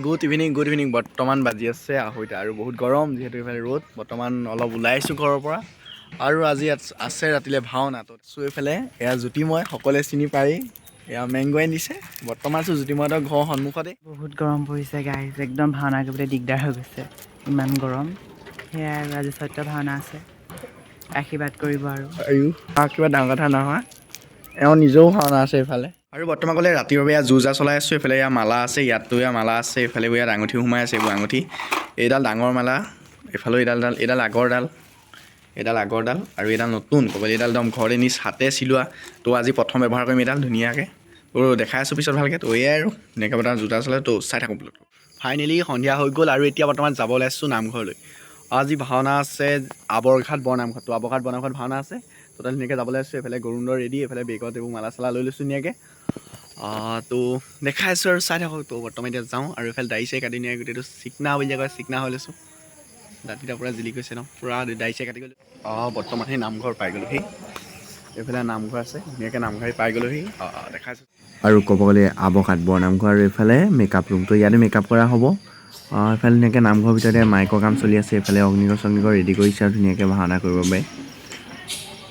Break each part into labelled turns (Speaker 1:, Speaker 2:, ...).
Speaker 1: good evening বৰ্তমান বাজি আছে আঢ়ৈটা আৰু বহুত গৰম যিহেতু এইফালে ৰ'দ বৰ্তমান অলপ ওলাই আহিছোঁ ঘৰৰ পৰা আৰু আজি আছে ৰাতিলৈ ভাওনা চ' এইফালে এয়া জ্যোতিময় সকলোৱে চিনি পাৰি এয়া মেংগোৱে নিছে বৰ্তমান আছোঁ জ্যোতিময়হঁতৰ ঘৰৰ সন্মুখতে
Speaker 2: বহুত গৰম পৰিছে গাইজ একদম ভাওনা কৰিবলৈ দিগদাৰ হৈ গৈছে ইমান গৰম সেয়াই আৰু আজি সত্য ভাওনা আছে আশীৰ্বাদ কৰিব আৰু
Speaker 1: কিবা ডাঙৰ কথা নহয় এওঁ নিজেও ভাওনা আছে এইফালে আৰু বৰ্তমান ক'লে ৰাতিৰ বাবে এয়া যো-জা চলাই আছোঁ এইফালে এয়া মালা আছে ইয়াতো এয়া মালা আছে এইফালে ইয়াত আঙুঠি সোমাই আছে এইবোৰ আঙুঠি এইডাল ডাঙৰ মালা এইফালেও এইডাল আগৰডাল আৰু এইডাল নতুন ক'বলৈ এইডাল একদম ঘৰতে নিজ হাতে চিলোৱা তো আজি প্ৰথম ব্যৱহাৰ কৰিম এইডাল ধুনীয়াকৈ দেখাই আছোঁ পিছত ভালকৈ তো এয়াই আৰু ধুনীয়াকৈ বৰ্তমান জোতা চলাই তো চাই থাকোঁ বোলো ফাইনেলি সন্ধিয়া হৈ গ'ল আৰু এতিয়া বৰ্তমান যাব ওলাইছোঁ নামঘৰলৈ আজি ভাওনা আছে আৱৰঘাট বৰনামঘাট তো আৱৰঘাট বৰনামঘাট ভাওনা আছে তো তাত ধুনীয়াকৈ যাবলৈ আছোঁ এইফালে গৰুণ্ডৰ ৰেডি এইফালে বেগত এইবোৰ মালা চালা লৈ লৈছোঁ ধুনীয়াকৈ তো দেখাই আছোঁ আৰু চাই থাকক তো বৰ্তমান এতিয়া যাওঁ আৰু এইফালে দাড়ি চাই কাটি নিয়ে গোটেইটো চিকনা বুলি কয় চিকনা হৈ লৈছোঁ ৰাতিটা পূৰা জিলি গৈছে ন পূৰা দাড়ি চাই কাটি গ'লোঁ বৰ্তমান সেই নামঘৰ পাই গ'লোহি এইফালে নামঘৰ আছে ধুনীয়াকৈ নামঘৰ পাই গ'লোহি দেখাইছোঁ
Speaker 3: আৰু ক'ব গ'লে আৱঘাট বৰনামঘৰ আৰু এইফালে মেকআপ ৰুম তো ইয়াতে মেকআপ কৰা হ'ব এইফালে ধুনীয়াকৈ নামঘৰৰ ভিতৰতে মাইকৰ কাম চলি আছে এইফালে অগ্নিগড় চগ্নিগড় ৰেডি কৰিছে আৰু ধুনীয়াকৈ ভাওনা কৰিব পাৰে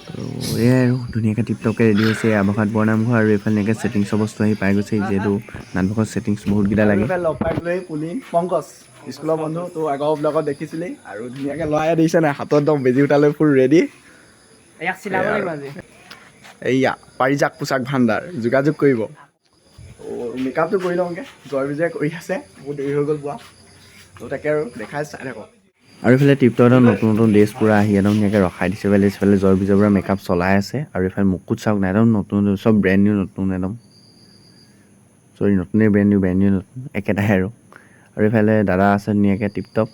Speaker 3: তো এয়াই আৰু ধুনীয়াকৈ টিপটপকৈ ৰেডি হৈছে আৱঘাট বৰনামঘৰ আৰু এইফালে ধুনীয়াকৈ ছেটিংছৰ বস্তু আহি পাই গৈছে যিহেতু নাটবকৰ ছেটিংছ বহুতকেইটা লাগে
Speaker 1: লগ পাই গ'লোহি পুলিন পংকজ স্কুলৰ বন্ধু তো আগৰ ব্লগত দেখিছিলেই আৰু ধুনীয়াকৈ লৰাই দিছে নাই হাতত একদম বেজি উঠালৈ ফুল ৰেডি
Speaker 2: ইয়াক চিলাব লাগিব আজি
Speaker 1: এইয়া পাৰিজাত পোচাক ভাণ্ডাৰ যোগাযোগ কৰিব মেকআপটো কৰি লওঁগৈ জয় বিজয় কৰি আছে বহুত দেৰি হৈ গ'ল পোৱা তো তাকে আৰু দেখাই চাই থাকক
Speaker 3: আৰু এইফালে টিপটপৰ নতুন নতুন ড্ৰেছ পূৰা আহি একদম ধুনীয়াকৈ ৰখাই দিছে এইফালে জয় বিজয়ৰ পৰা মেকআপ চলাই আছে আৰু এইফালে মুকুট চাওক নাই একদম নতুন চব ব্ৰেণ্ড নিউ নতুন একদম নতুনেই ব্ৰেণ্ড নিউ নতুন একেটাহে আৰু এইফালে দাদা আছে ধুনীয়াকৈ টিপটপ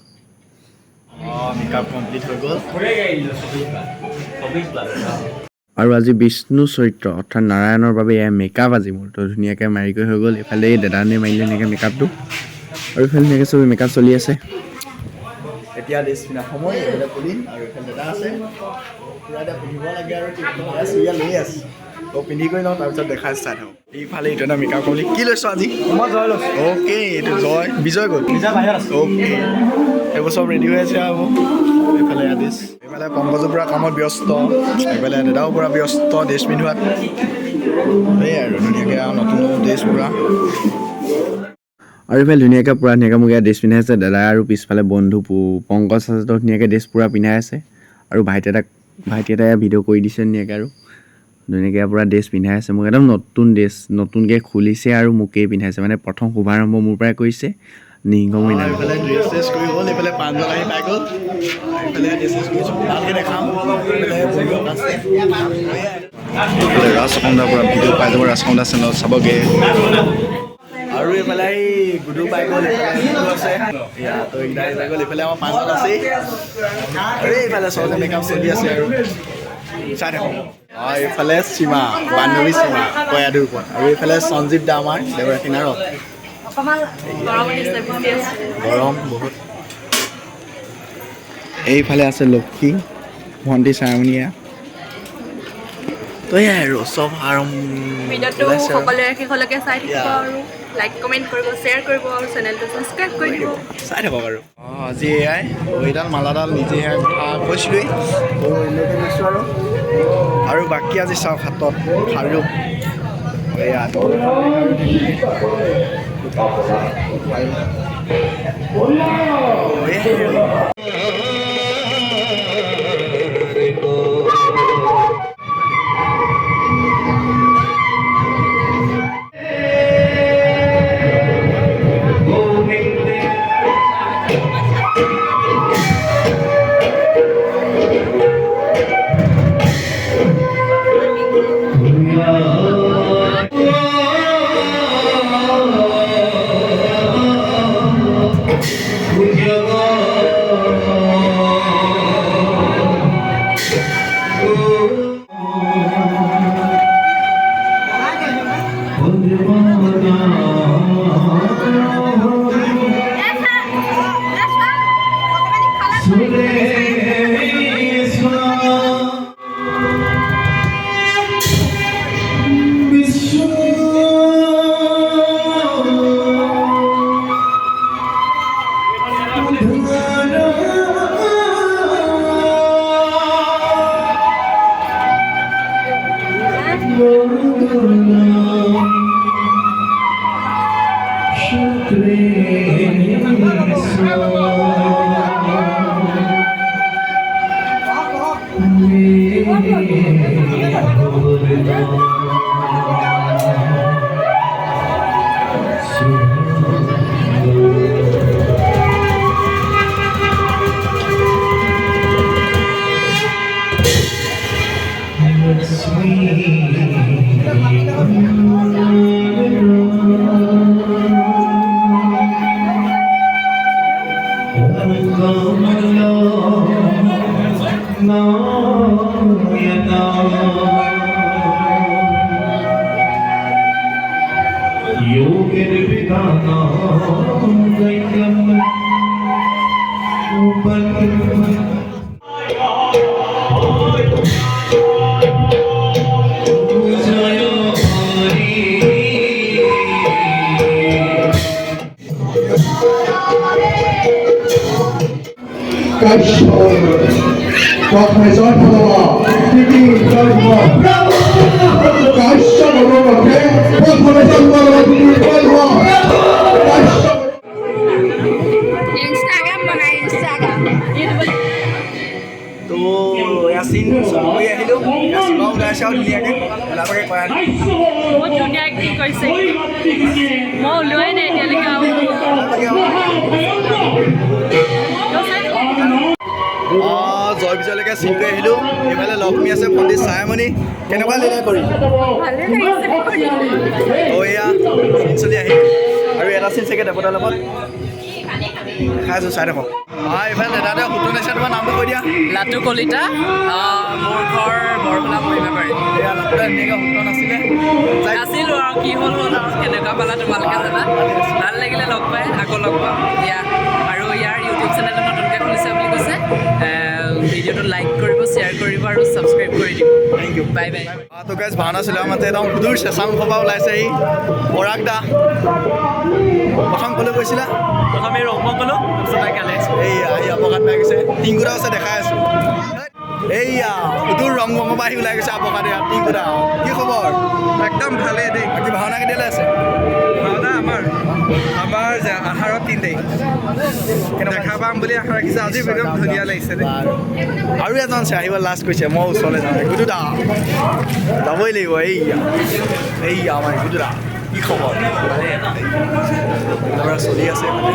Speaker 1: মেকআপ কমপ্লিট হৈ গ'ল
Speaker 3: আৰু আজি বিষ্ণু চৰিত্ৰ অৰ্থাৎ নাৰায়ণৰ বাবে এয়া মেকআপ আজি মোৰ তো ধুনীয়াকৈ মাৰি কৰি হৈ গ'ল এইফালে এই দাদানে মাৰিলে ধুনীয়াকৈ মেকআপটো আৰু এইফালে ধুনীয়াকৈ চবেই মেকআপ চলি আছে
Speaker 1: এতিয়া ড্ৰেছ পিন্ধা সময় এইফালে পুলিন আৰু এইফালে দাদা আছে পূৰা এতিয়া পিন্ধিব লাগে আৰু চিৰিয়া লৈ আছে তো পিন্ধি কৰি লওঁ তাৰপিছত দেখাই চাই থাকোঁ এইফালে এইটো এটা মেকআপ কমপ্লিট কি লৈছোঁ আজি মই জয় লৈছোঁ অ'কে এইটো বিজয় গ'ল অ'কে এইবোৰ চব ৰেডি হৈ আছে আৰু এইফালে ড্ৰেছ এইফালে পংকজো পূৰা কামত ব্যস্ত এইফালে দাদাও পূৰা ব্যস্ত ড্ৰেছ পিন্ধোৱাত সেয়াই আৰু ধুনীয়াকৈ আৰু নতুন নতুন ড্ৰেছ পূৰা
Speaker 3: আৰু এইফালে ধুনীয়াকৈ পূৰা ধুনীয়াকৈ মোক ইয়াত ড্ৰেছ পিন্ধাই আছে দাদা আৰু পিছফালে বন্ধু পংকজ আছে তো ধুনীয়াকৈ ড্ৰেছ পূৰা পিন্ধাই আছে আৰু ভাইটি এটাই ভিডিঅ' কৰি দিছে ধুনীয়াকৈ আৰু ধুনীয়াকৈ পূৰা ড্ৰেছ পিন্ধাই আছে মোক একদম নতুন ড্ৰেছ নতুনকৈ খুলিছে আৰু মোকেই পিন্ধাইছে মানে প্ৰথম শুভাৰম্ভ মোৰ পৰাই কৰিছে নিহিংগ মইনা
Speaker 1: এইফালে ড্ৰেছ চেছ কৰি গ'ল এইফালে প্ৰাঞ্জল আহি পাই গ'ল এইফালে ড্ৰেছ চেছ কৰিছোঁ ভালকৈ দেখাম এইফালে ৰাজকমলাৰ পৰা ভিডিঅ' পাই যাব ৰাজকমলা চেনেলত চাবগৈ আৰু এইফালে এই গুডু পাই গ'ল আছে তো এইকেইটা পাই গ'ল এইফালে আমাৰ প্ৰাঞ্জল আছেই আৰু এইফালে চবতে মেকআপ চলি আছে আৰু চাই থাকোঁ এইফালে সীমা বান্ধৱী সীমা কয়াদুৰ ওপৰত আৰু এইফালে সঞ্জীৱ দা আমাৰ দেৱৰা কিনাৰত গৰম বহুত এইফালে আছে লক্ষী ভণ্টি চাৰমণীয়া তো এয়াই আৰু চব
Speaker 4: ভিডিঅ'টো সকলোৰে শেষলৈকে চাই থাকিব আৰু লাইক কমেণ্ট কৰিব শ্বেয়াৰ কৰিব আৰু চেনেলটো ছাবস্ক্ৰাইব কৰি দিব
Speaker 1: চাই থাকক আৰু আজি এয়াই এইডাল মালাডাল নিজে কথা কৈছিলোঁৱেই কৈছোঁ আৰু বাকী আজি চাওক হাতত খাৰু এয়া
Speaker 5: योगिर विधाना गयम
Speaker 4: Instagram বনাই Instagram YouTube
Speaker 1: তো ইয়াচিন গৈ আহিলোঁ ইয়াচিনও ওলাইছে আৰু ধুনীয়াকৈ ওলাবগৈ কৰা
Speaker 4: বহুত ধুনীয়া এক্টিং কৰিছে মই ওলোৱাই নাই এতিয়ালৈকে
Speaker 1: জয় বিজয়লৈকে চিন কৰি আহিলোঁ এইফালে লক্ষ্মী আছে পণ্ডিত ছায়ামণি কেনেকুৱা লাগিলে কৰি
Speaker 4: ভালে লাগিছে
Speaker 1: এয়া চিন চলি আহিল আৰু এটা চিন চাগে দেৱতাৰ লগত খাই আছোঁ চাই থাকক এইফালে দাদাতে সুতন আছে তোমাৰ নামটো কৈ দিয়া
Speaker 2: লাটু কলিতা মোৰ ঘৰ বৰপেটা মহিমাবাৰী
Speaker 1: এয়া লাটুতে ধুনীয়াকৈ সুতন আছিলে
Speaker 2: আছিলোঁ আৰু কি হ'ল আৰু কেনেকুৱা পালা তোমালোকে জানা ভাল লাগিলে লগ পাই আকৌ লগ পাম দিয়া আৰু ইয়াৰ ইউটিউব চেনেলটো নতুনকৈ খুলিছে বুলি কৈছে ভিডিঅ'টো লাইক কৰিব শ্বেয়াৰ কৰিব আৰু ছাবস্ক্ৰাইব কৰি দিব
Speaker 1: থেংক ইউ
Speaker 2: বাই বাই
Speaker 1: তো গাইজ ভাওনা চলোৱা মাতে একদম সুদূৰ চেঁচাং সভা ওলাইছে এই পৰাগ দা প্ৰথম ক'লৈ গৈছিলা
Speaker 2: প্ৰথম এই ৰংমক গ'লোঁ তাৰপিছত কালে
Speaker 1: এইয়া এই আপঘাত পাই গৈছে টিংকুদা আছে দেখাই আছোঁ এইয়া সুদূৰ ৰংমঙৰ পৰা আহি ওলাই গৈছে আপঘাত ইয়াত টিংকুদা কি খবৰ
Speaker 6: একদম ভালেই দেই
Speaker 1: বাকী ভাওনা কেতিয়ালৈ আছে
Speaker 6: ভাওনা আমাৰ যে 18 3 তাৰিখ দেখা পাম বুলি আশা ৰাখিছে আজি একদম ধুনীয়া লাগিছে দেই
Speaker 1: আৰু এজন আছে আহিব লাষ্ট কৈছে মই ওচৰলৈ যাওঁ গুদুদা যাবই লাগিব এইয়া আমাৰ গুদুদা কি খবৰ ল'ৰা চলি আছে মানে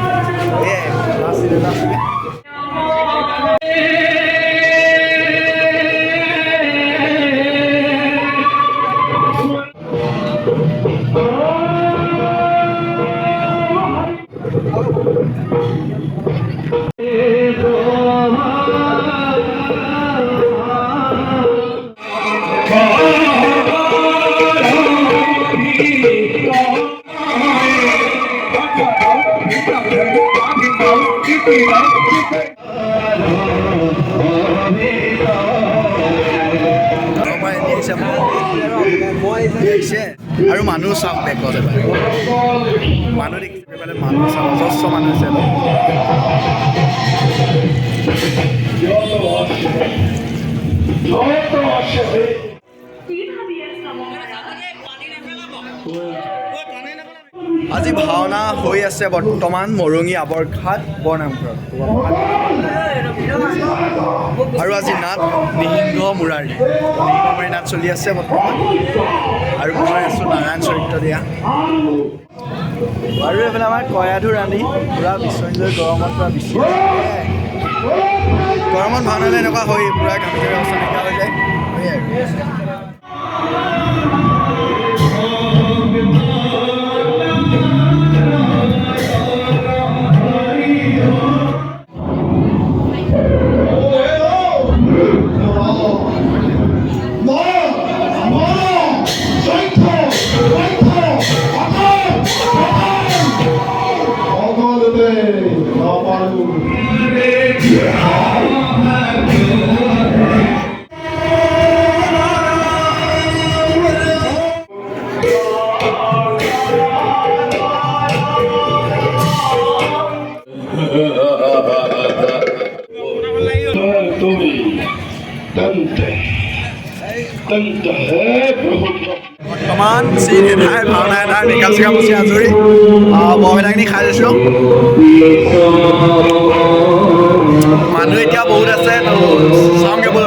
Speaker 1: আৰু মানুহ চাওক বেগত এবাৰ মানুহ দেখিছে মানে মানুহ চাওক অজস্ৰ মানুহ আছে আজি ভাওনা হৈ আছে বৰ্তমান মৰঙী আৱৰঘাট বৰনামঘৰত আৰু আজি নাট নিসিংহ মুৰাৰী নাট চলি আছে বৰ্তমান আৰু মই আছোঁ নাৰায়ণ চৰিত্ৰ দিয়া আৰু এইফালে আমাৰ কয়াধু ৰাণী পূৰা বিশ্বঞ্জয় গৰমত পূৰা বিশ্ব গৰমত ভাওনালে এনেকুৱা হয় পূৰা ঘামি ঘামি অৱস্থা নাইকিয়া হৈ যায় বৰ্তমান শ্ৰী নেতাই ভাওনা এটাৰ নিকাল চিকা মুচি আজৰি বৰপেটাক ভাতখিনি খাই লৈছোঁ মানুহ এতিয়া বহুত আছে তো চাওঁগে ব'ল